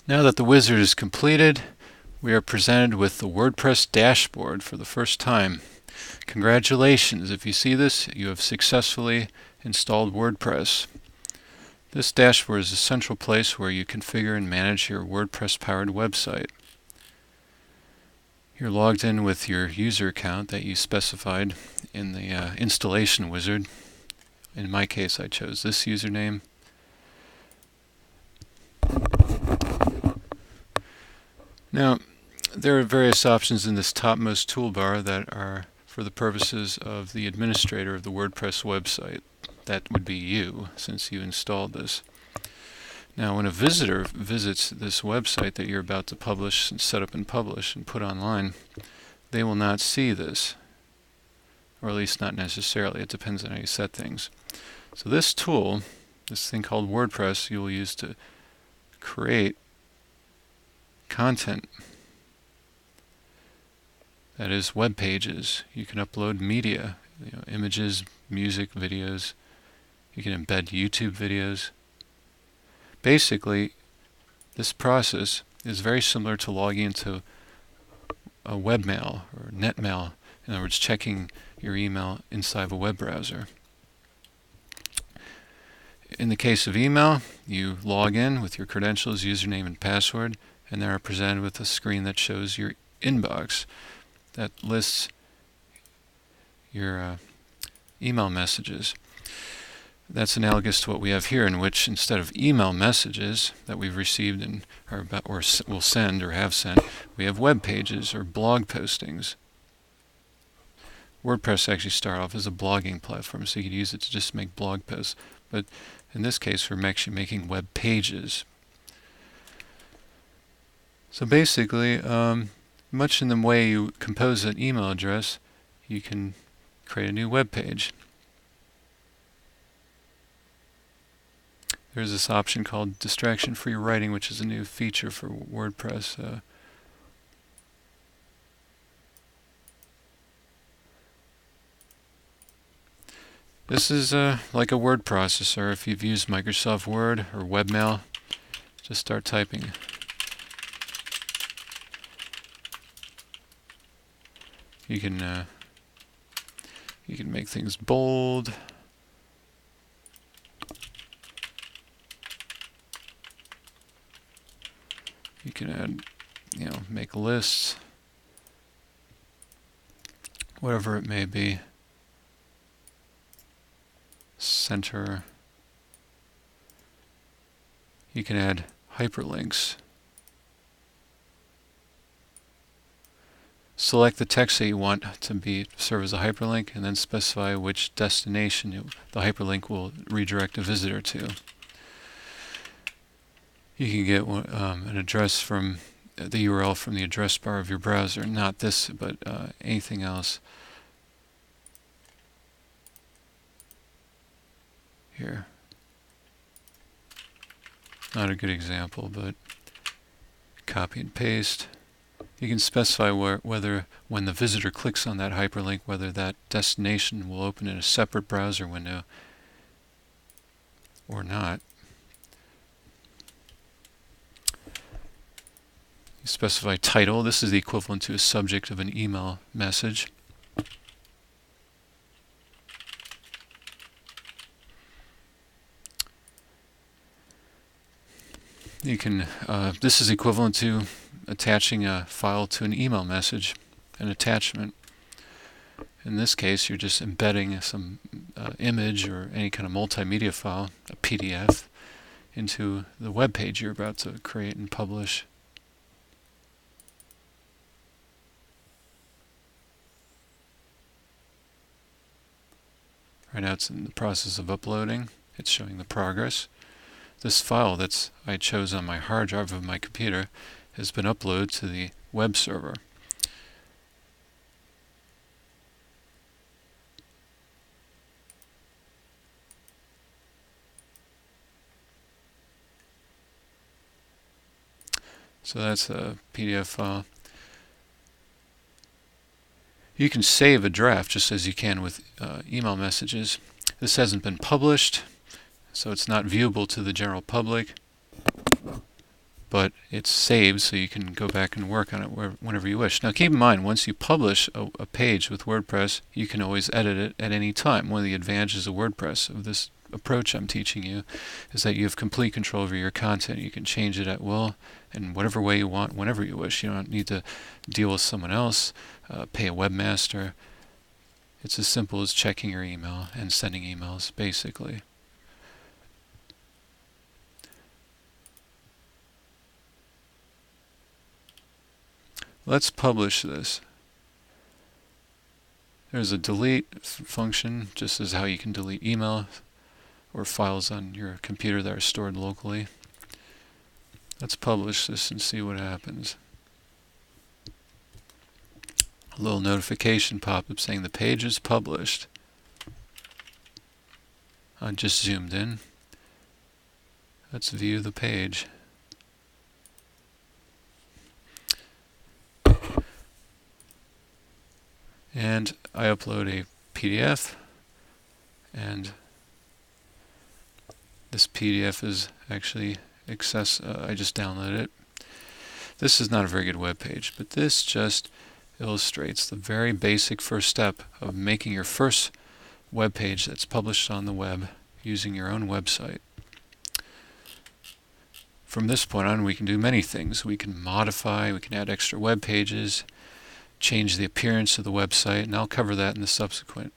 Now that the wizard is completed, we are presented with the WordPress dashboard for the first time. Congratulations! If you see this, you have successfully installed WordPress. This dashboard is a central place where you configure and manage your WordPress-powered website. You're logged in with your user account that you specified in the installation wizard. In my case, I chose this username. Now, there are various options in this topmost toolbar that are for the purposes of the administrator of the WordPress website. That would be you, since you installed this. Now, when a visitor visits this website that you're about to publish, and set up and publish, and put online, they will not see this. Or at least not necessarily. It depends on how you set things. So this tool, this thing called WordPress, you will use to create content. That is, web pages. You can upload media, images, music, videos. You can embed YouTube videos. Basically, this process is very similar to logging into a webmail or netmail. In other words, checking your email inside of a web browser. In the case of email, you log in with your credentials, username, and password, and they are presented with a screen that shows your inbox that lists your email messages. That's analogous to what we have here, in which instead of email messages that we've received and or will send or have sent, we have web pages or blog postings. WordPress actually started off as a blogging platform, so you could use it to just make blog posts. But in this case, we're actually making web pages. So basically, much in the way you compose an email address, you can create a new web page. There's this option called distraction-free writing, which is a new feature for WordPress. This is like a word processor. If you've used Microsoft Word or webmail, just start typing. You can make things bold. You can add, make lists, whatever it may be. Center. You can add hyperlinks. Select the text that you want to serve as a hyperlink, and then specify which destination the hyperlink will redirect a visitor to. You can get an address from the URL from the address bar of your browser. Not this, but anything else. Here. Not a good example, but copy and paste. You can specify whether when the visitor clicks on that hyperlink, whether that destination will open in a separate browser window or not. You specify title. This is the equivalent to a subject of an email message. You can. This is equivalent to attaching a file to an email message, an attachment. In this case, you're just embedding some image or any kind of multimedia file, a PDF, into the web page you're about to create and publish. Right now it's in the process of uploading. It's showing the progress. This file that I chose on my hard drive of my computer has been uploaded to the web server. So that's a PDF file. You can save a draft just as you can with email messages. This hasn't been published, so it's not viewable to the general public. but it's saved so you can go back and work on it whenever you wish. Now keep in mind, once you publish a page with WordPress, you can always edit it at any time. One of the advantages of WordPress, of this approach I'm teaching you, is that you have complete control over your content. You can change it at will in whatever way you want, whenever you wish. You don't need to deal with someone else, pay a webmaster. It's as simple as checking your email and sending emails, basically. Let's publish this. There's a delete function, just as how you can delete email or files on your computer that are stored locally. Let's publish this and see what happens. A little notification pop-up saying the page is published. I just zoomed in. Let's view the page. And I upload a PDF, and this PDF is actually I just downloaded it. This is not a very good web page, but this just illustrates the very basic first step of making your first web page that's published on the web using your own website. From this point on, we can do many things. We can modify, we can add extra web pages, change the appearance of the website, and I'll cover that in the subsequent